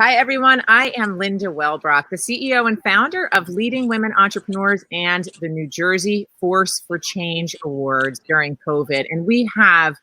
Hi, everyone. I am Linda Wellbrock, the CEO and founder of Leading Women Entrepreneurs and the New Jersey Force for Change Awards during COVID. And we have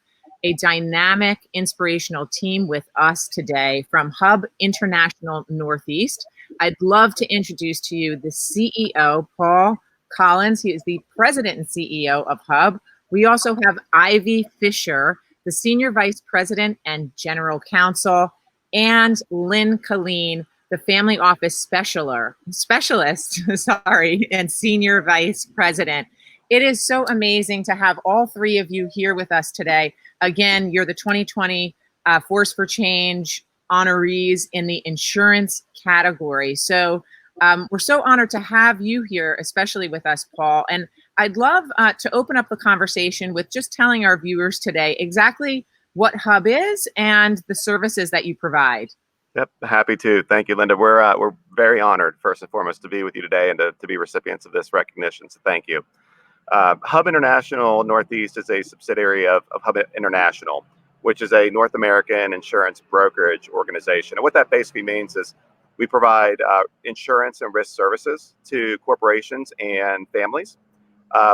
a dynamic, inspirational team with us today from Hub International Northeast. I'd love to introduce to you the CEO, Paul Collins. He is the president and CEO of Hub. We also have Ivy Fisher, the senior vice president and general counsel, and Lynn Colleen, the family office specialist, sorry, and senior vice president. It is so amazing to have all three of you here with us today. Again, you're the 2020 Force for Change honorees in the insurance category. So we're so honored to have you here, especially with us, Paul. And I'd love to open up the conversation with just telling our viewers today exactly what Hub is and the services that you provide. Yep, happy to. Thank you, Linda. We're very honored, first and foremost, to be with you today and to be recipients of this recognition. So thank you. Hub International Northeast is a subsidiary of Hub International, which is a North American insurance brokerage organization. And what that basically means is we provide insurance and risk services to corporations and families.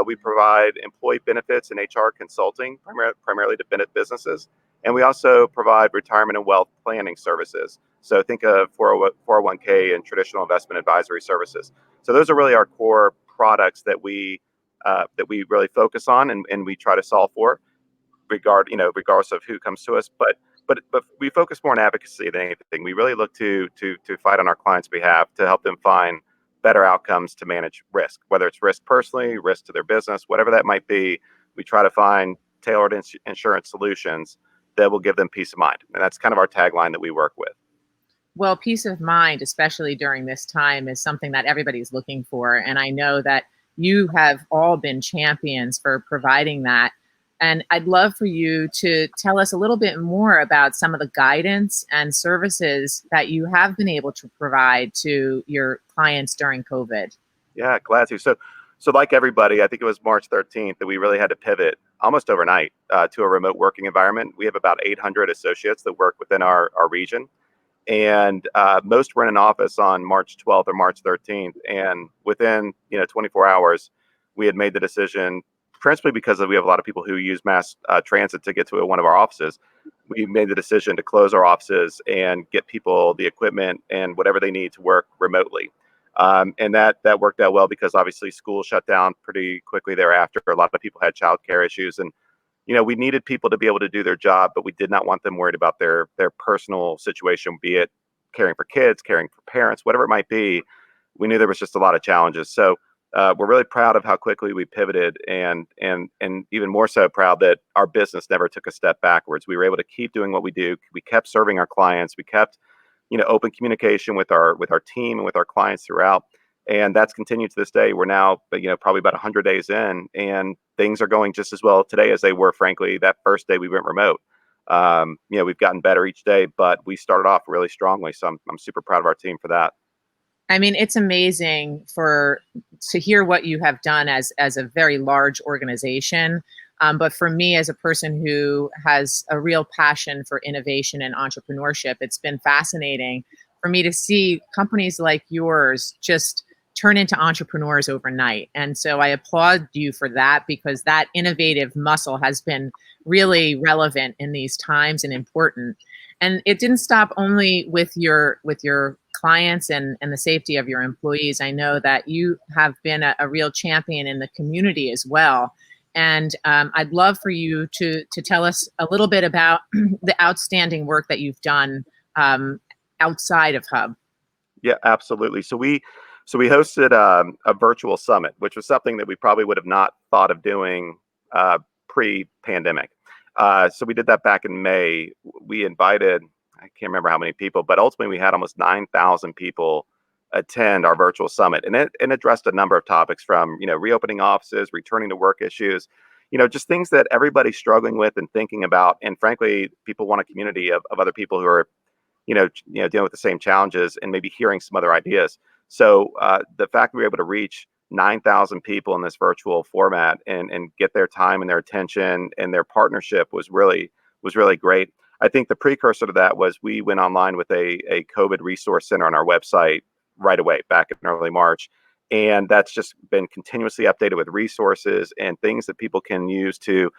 We provide employee benefits and HR consulting, primarily to businesses. And we also provide retirement and wealth planning services. So think of 401k and traditional investment advisory services. So those are really our core products that we really focus on and we try to solve for, regardless of who comes to us. But we focus more on advocacy than anything. We really look to fight on our clients' behalf to help them find better outcomes to manage risk, whether it's risk personally, risk to their business, whatever that might be. We try to find tailored insurance solutions that will give them peace of mind. And that's kind of our tagline that we work with. Well, peace of mind, especially during this time, is something that everybody's looking for. And I know that you have all been champions for providing that. And I'd love for you to tell us a little bit more about some of the guidance and services that you have been able to provide to your clients during COVID. Yeah, glad to. So like everybody, I think it was March 13th that we really had to pivot almost overnight to a remote working environment. We have about 800 associates that work within our region. And most were in an office on March 12th or March 13th. And within 24 hours, we had made the decision, principally because we have a lot of people who use mass transit to get to one of our offices. We made the decision to close our offices and get people the equipment and whatever they need to work remotely. And that worked out well because obviously school shut down pretty quickly thereafter. A lot of people had childcare issues, and we needed people to be able to do their job, but we did not want them worried about their personal situation, be it caring for kids, caring for parents, whatever it might be. We knew there was just a lot of challenges. So we're really proud of how quickly we pivoted, and even more so proud that our business never took a step backwards. We were able to keep doing what we do. We kept serving our clients. We kept open communication with our team and with our clients throughout. And that's continued to this day. We're now, probably about 100 days in, and things are going just as well today as they were, frankly, that first day we went remote. We've gotten better each day, but we started off really strongly. So I'm super proud of our team for that. I mean, it's amazing to hear what you have done as a very large organization. But for me, as a person who has a real passion for innovation and entrepreneurship, it's been fascinating for me to see companies like yours just turn into entrepreneurs overnight. And so I applaud you for that, because that innovative muscle has been really relevant in these times and important. And it didn't stop only with your clients and the safety of your employees. I know that you have been a real champion in the community as well. And I'd love for you to tell us a little bit about the outstanding work that you've done outside of Hub. Yeah, absolutely. So we hosted a virtual summit, which was something that we probably would have not thought of doing pre-pandemic. So we did that back in May. We invited, I can't remember how many people, but ultimately we had almost 9,000 people attend our virtual summit, and it addressed a number of topics from reopening offices, returning to work issues, just things that everybody's struggling with and thinking about. And frankly, people want a community of other people who are dealing with the same challenges and maybe hearing some other ideas. So the fact that we were able to reach 9,000 people in this virtual format and get their time and their attention and their partnership was really great. I think the precursor to that was we went online with a COVID resource center on our website right away back in early March. And that's just been continuously updated with resources and things that people can use to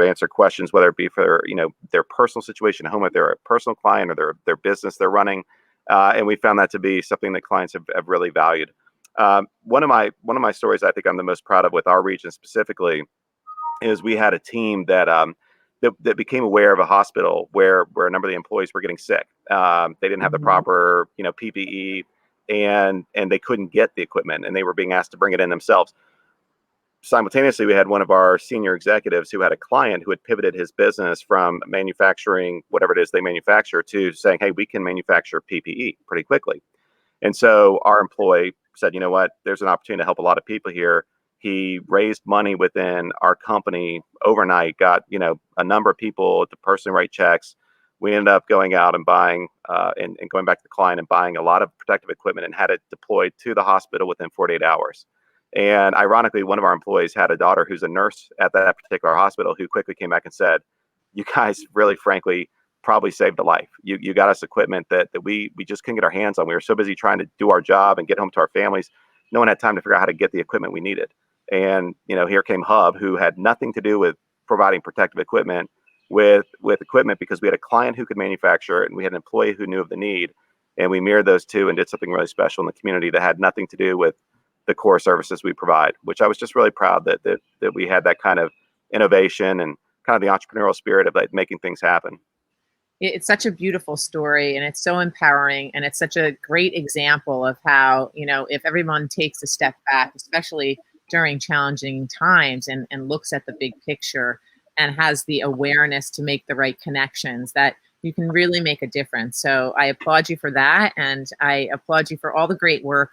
answer questions, whether it be for their personal situation at home, if they're a personal client or their business they're running. And we found that to be something that clients have really valued. One of my stories I think I'm the most proud of with our region specifically is we had a team that became aware of a hospital where a number of the employees were getting sick. They didn't have the proper PPE, and they couldn't get the equipment, and they were being asked to bring it in themselves. Simultaneously, we had one of our senior executives who had a client who had pivoted his business from manufacturing whatever it is they manufacture to saying, hey, we can manufacture PPE pretty quickly. And so our employee said, you know what, there's an opportunity to help a lot of people here. He raised money within our company overnight, got, a number of people to personally write checks. We ended up going out and buying and going back to the client and buying a lot of protective equipment and had it deployed to the hospital within 48 hours. And ironically, one of our employees had a daughter who's a nurse at that particular hospital who quickly came back and said, you guys really, frankly, probably saved a life. You got us equipment that we just couldn't get our hands on. We were so busy trying to do our job and get home to our families. No one had time to figure out how to get the equipment we needed. And, here came Hub, who had nothing to do with providing protective equipment with equipment, because we had a client who could manufacture it and we had an employee who knew of the need. And we mirrored those two and did something really special in the community that had nothing to do with the core services we provide, which I was just really proud that we had that kind of innovation and kind of the entrepreneurial spirit of making things happen. It's such a beautiful story, and it's so empowering, and it's such a great example of how, if everyone takes a step back, especially during challenging times, and looks at the big picture and has the awareness to make the right connections, that you can really make a difference. So I applaud you for that, and I applaud you for all the great work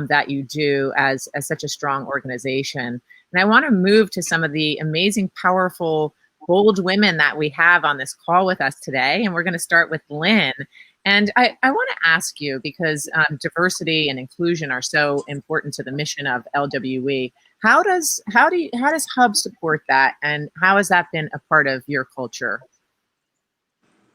that you do as such a strong organization. And I want to move to some of the amazing, powerful, bold women that we have on this call with us today. And we're going to start with Lynn. And I want to ask you, because diversity and inclusion are so important to the mission of LWE. How does Hub support that, and how has that been a part of your culture?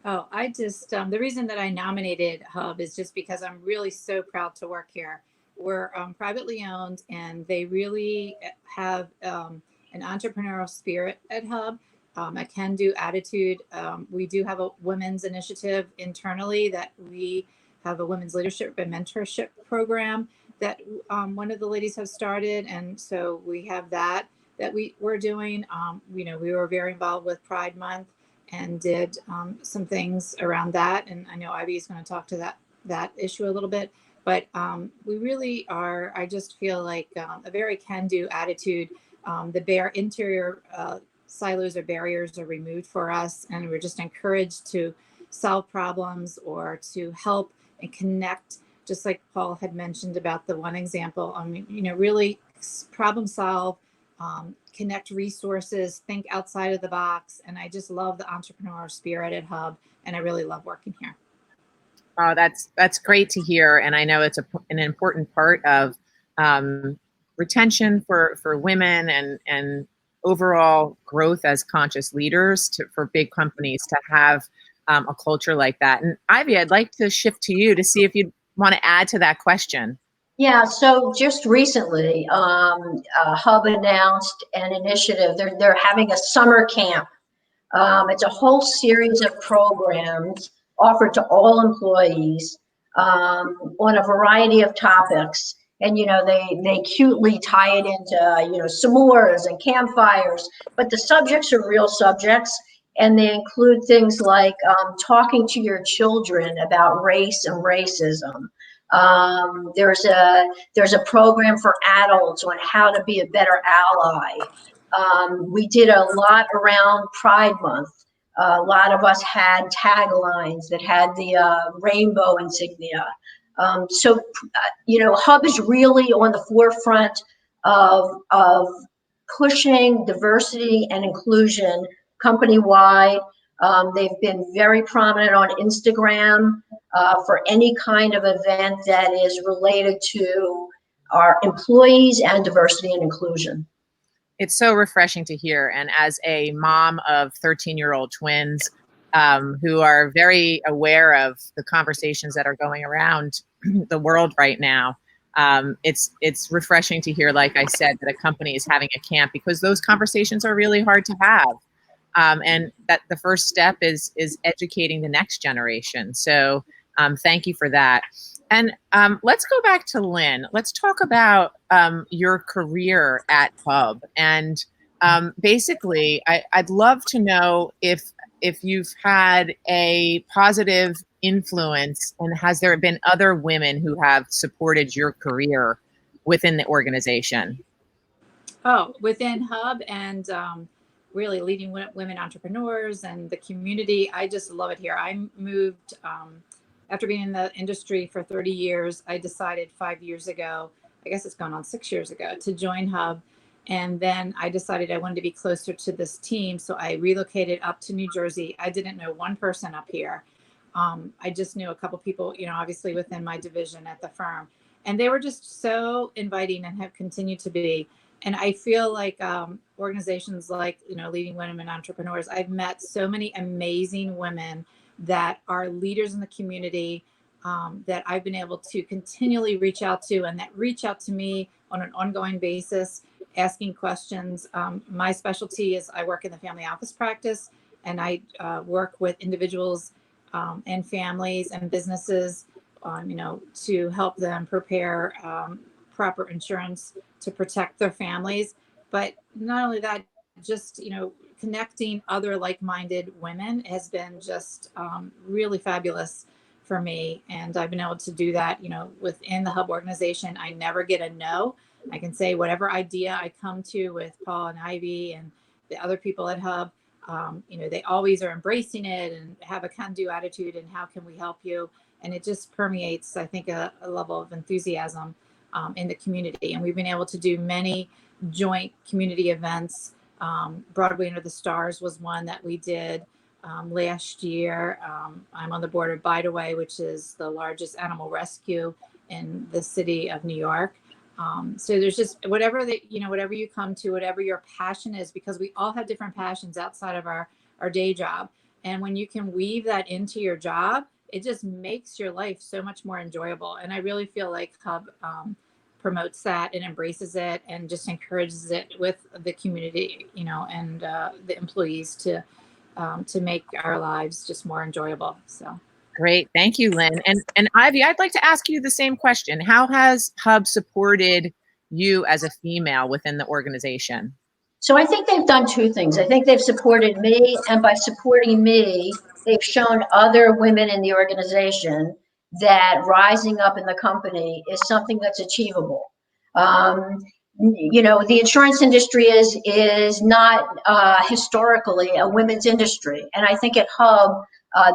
Oh, I just, the reason that I nominated Hub is just because I'm really so proud to work here. We're privately owned, and they really have an entrepreneurial spirit at Hub, a can-do attitude. We do have a women's initiative internally that we have a women's leadership and mentorship program that one of the ladies has started. And so we have that we're doing. We were very involved with Pride Month and did some things around that. And I know Ivy is going to talk to that issue a little bit. But we really are, I just feel like a very can-do attitude. The interior silos or barriers are removed for us, and we're just encouraged to solve problems or to help and connect, just like Paul had mentioned about the one example. I mean, really problem solve, connect resources, think outside of the box. And I just love the entrepreneur spirit at Hub, and I really love working here. Oh, that's great to hear, and I know it's an important part of retention for women and overall growth as conscious leaders for big companies to have a culture like that. And Ivy, I'd like to shift to you to see if you want to add to that question. Yeah, so just recently, Hub announced an initiative. They're having a summer camp. It's a whole series of programs offered to all employees on a variety of topics. And, they cutely tie it into, s'mores and campfires, but the subjects are real subjects. And they include things like talking to your children about race and racism. There's a program for adults on how to be a better ally. We did a lot around Pride Month. A lot of us had taglines that had the rainbow insignia. So Hub is really on the forefront of pushing diversity and inclusion company-wide. They've been very prominent on Instagram for any kind of event that is related to our employees and diversity and inclusion. It's so refreshing to hear. And as a mom of 13-year-old twins, who are very aware of the conversations that are going around the world right now. It's refreshing to hear, like I said, that a company is having a camp, because those conversations are really hard to have. And that the first step is educating the next generation. So thank you for that. And let's go back to Lynn. Let's talk about your career at Hub. And basically, I'd love to know if you've had a positive influence, and has there been other women who have supported your career within the organization? Oh, within Hub and really leading women entrepreneurs and the community. I just love it here. I moved after being in the industry for 30 years. I decided 5 years ago, I guess it's gone on 6 years ago, to join Hub. And then I decided I wanted to be closer to this team. So I relocated up to New Jersey. I didn't know one person up here. I just knew a couple people, obviously within my division at the firm. And they were just so inviting and have continued to be. And I feel like organizations like, Leading Women Entrepreneurs, I've met so many amazing women that are leaders in the community, that I've been able to continually reach out to, and that reach out to me on an ongoing basis, asking questions. My specialty is I work in the family office practice, and I work with individuals and families and businesses, to help them prepare proper insurance to protect their families. But not only that, just, connecting other like-minded women has been just really fabulous for me. And I've been able to do that, within the Hub organization. I never get a no. I can say whatever idea I come to with Paul and Ivy and the other people at Hub, they always are embracing it and have a can-do attitude, and how can we help you? And it just permeates, I think, a level of enthusiasm in the community. And we've been able to do many joint community events. Broadway Under the Stars was one that we did last year. I'm on the board of Bide Away, which is the largest animal rescue in the city of New York. So there's just whatever you come to, whatever your passion is, because we all have different passions outside of our day job. And when you can weave that into your job, it just makes your life so much more enjoyable. And I really feel like Hub promotes that and embraces it and just encourages it with the community, and the employees to make our lives just more enjoyable. So. Great. Thank you, Lynn. And Ivy, I'd like to ask you the same question. How has Hub supported you as a female within the organization? So I think they've done two things. I think they've supported me, and by supporting me, they've shown other women in the organization that rising up in the company is something that's achievable. The insurance industry is not historically a women's industry, and I think at Hub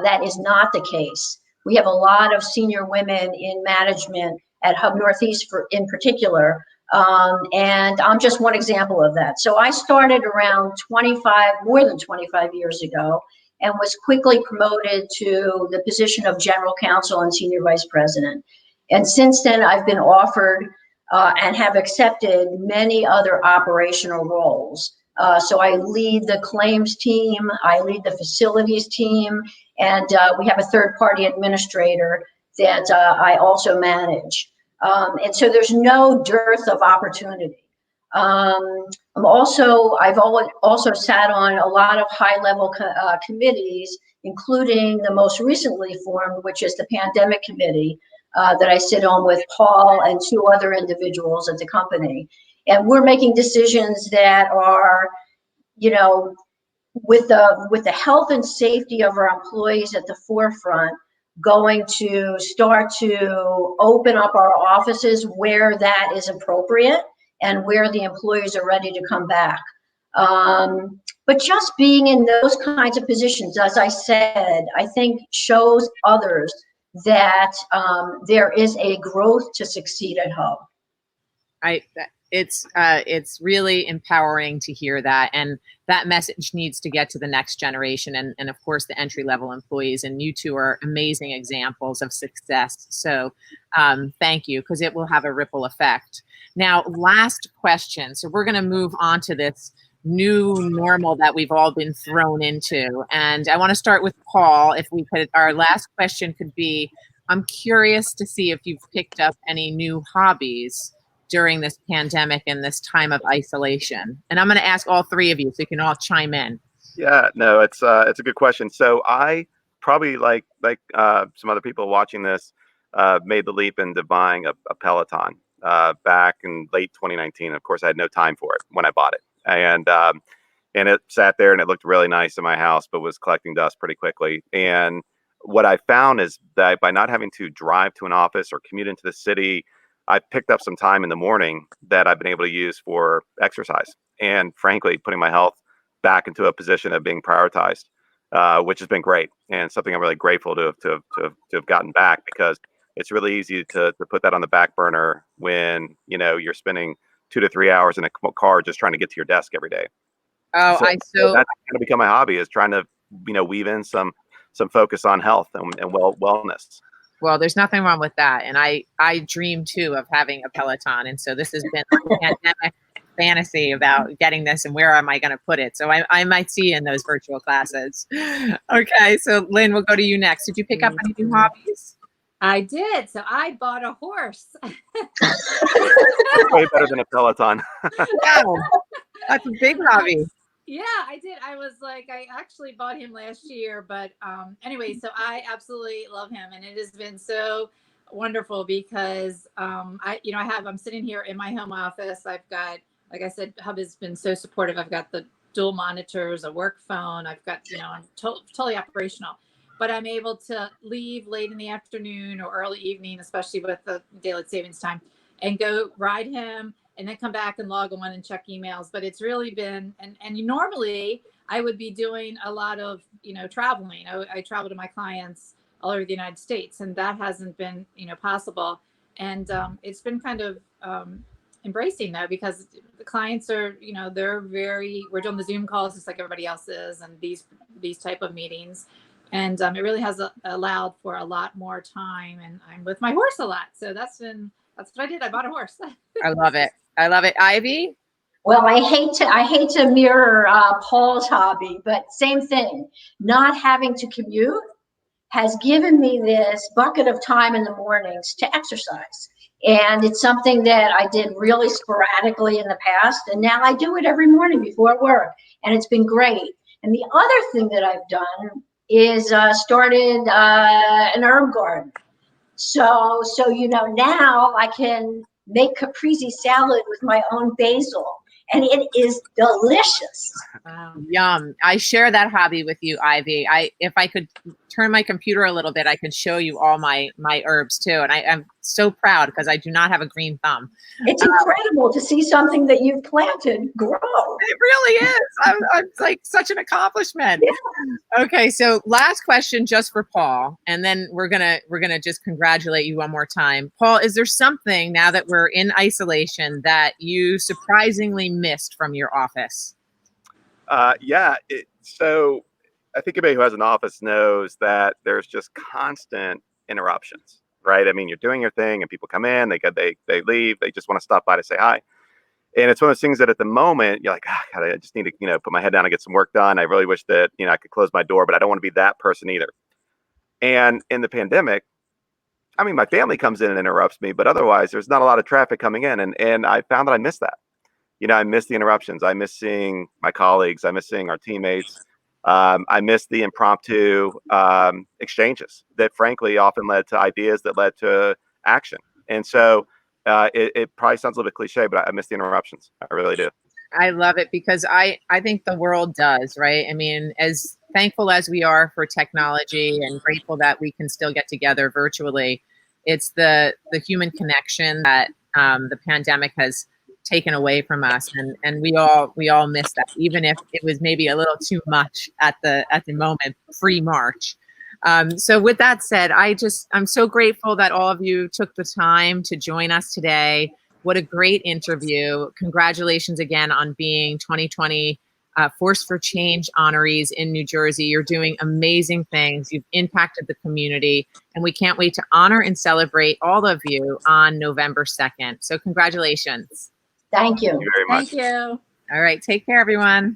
that is not the case. We have a lot of senior women in management at Hub Northeast, in particular. And I'm just one example of that. So I started around more than 25 years ago, and was quickly promoted to the position of general counsel and senior vice president. And since then, I've been offered and have accepted many other operational roles. So I lead the claims team, I lead the facilities team, and we have a third-party administrator that I also manage. And so there's no dearth of opportunity. I've also sat on a lot of high-level committees, including the most recently formed, which is the pandemic committee that I sit on with Paul and two other individuals at the company. And we're making decisions that are, with the health and safety of our employees at the forefront, going to start to open up our offices where that is appropriate and where the employees are ready to come back. But just being in those kinds of positions, as I said, I think shows others that there is a growth to succeed at Hub. It's really empowering to hear that, and that message needs to get to the next generation, and of course the entry level employees. And you two are amazing examples of success. So thank you, because it will have a ripple effect. Now, last question. So we're going to move on to this new normal that we've all been thrown into. And I want to start with Paul. If we could, our last question could be, I'm curious to see if you've picked up any new hobbies during this pandemic and this time of isolation. And I'm going to ask all three of you so you can all chime in. Yeah, no, it's a good question. So I probably some other people watching this made the leap into buying a Peloton back in late 2019. Of course, I had no time for it when I bought it, and it sat there and it looked really nice in my house, but was collecting dust pretty quickly. And what I found is that by not having to drive to an office or commute into the city, I picked up some time in the morning that I've been able to use for exercise and, frankly, putting my health back into a position of being prioritized, which has been great and something I'm really grateful to have gotten back, because it's really easy to put that on the back burner when you're spending 2 to 3 hours in a car just trying to get to your desk every day. Oh, So that's going to become my hobby, is trying to weave in some focus on health and wellness. Well, there's nothing wrong with that. And I dream too of having a Peloton. And so this has been a pandemic fantasy about getting this and where am I going to put it. So I might see you in those virtual classes. Okay. So Lynn, we'll go to you next. Did you pick up any new hobbies? I did. So I bought a horse. Way better than a Peloton. Wow, that's a big hobby. Yeah, I did. I was like, I actually bought him last year, but anyway, so I absolutely love him, and it has been so wonderful because I'm sitting here in my home office. I've got, like I said, Hub has been so supportive. I've got the dual monitors, a work phone. I've got, I'm totally operational, but I'm able to leave late in the afternoon or early evening, especially with the daylight savings time, and go ride him, and then come back and log on and check emails. But it's really been, and normally I would be doing a lot of, traveling. I travel to my clients all over the United States, and that hasn't been, possible. And it's been kind of embracing that, because the clients are, we're doing the Zoom calls just like everybody else is, and these type of meetings. And it really has allowed for a lot more time, and I'm with my horse a lot. So that's what I did. I bought a horse. I love it. I love it. Ivy? Well, I hate to mirror Paul's hobby, but same thing. Not having to commute has given me this bucket of time in the mornings to exercise. And it's something that I did really sporadically in the past, and now I do it every morning before work, and it's been great. And the other thing that I've done is started an herb garden. So now I can make caprese salad with my own basil, and it is delicious. Wow. Yum. I share that hobby with you, Ivy. If I could turn my computer a little bit, I could show you all my herbs too. And I'm so proud because I do not have a green thumb. It's incredible to see something that you've planted grow. It really is. I'm like such an accomplishment. Yeah. Okay, so last question just for Paul, and then we're gonna just congratulate you one more time. Paul, is there something, now that we're in isolation, that you surprisingly missed from your office? So I think anybody who has an office knows that there's just constant interruptions, right? I mean, you're doing your thing and people come in, they leave, they just want to stop by to say hi. And it's one of those things that at the moment you're like, God, I just need to, put my head down and get some work done. I really wish that, I could close my door, but I don't want to be that person either. And in the pandemic, I mean, my family comes in and interrupts me, but otherwise there's not a lot of traffic coming in. And I found that I miss that. I miss the interruptions. I miss seeing my colleagues. I miss seeing our teammates. I miss the impromptu exchanges that frankly often led to ideas that led to action. And so it probably sounds a little bit cliche, but I miss the interruptions. I really do. I love it because I think the world does, right? I mean, as thankful as we are for technology and grateful that we can still get together virtually, it's the human connection that the pandemic has taken away from us, and we all miss that, even if it was maybe a little too much at the moment pre-March. So with that said, I'm so grateful that all of you took the time to join us today. What a great interview. Congratulations again on being 2020 Force for Change honorees in New Jersey. You're doing amazing things. You've impacted the community, and we can't wait to honor and celebrate all of you on November 2nd. So congratulations. Thank you. Thank you very much. Thank you. All right. Take care, everyone.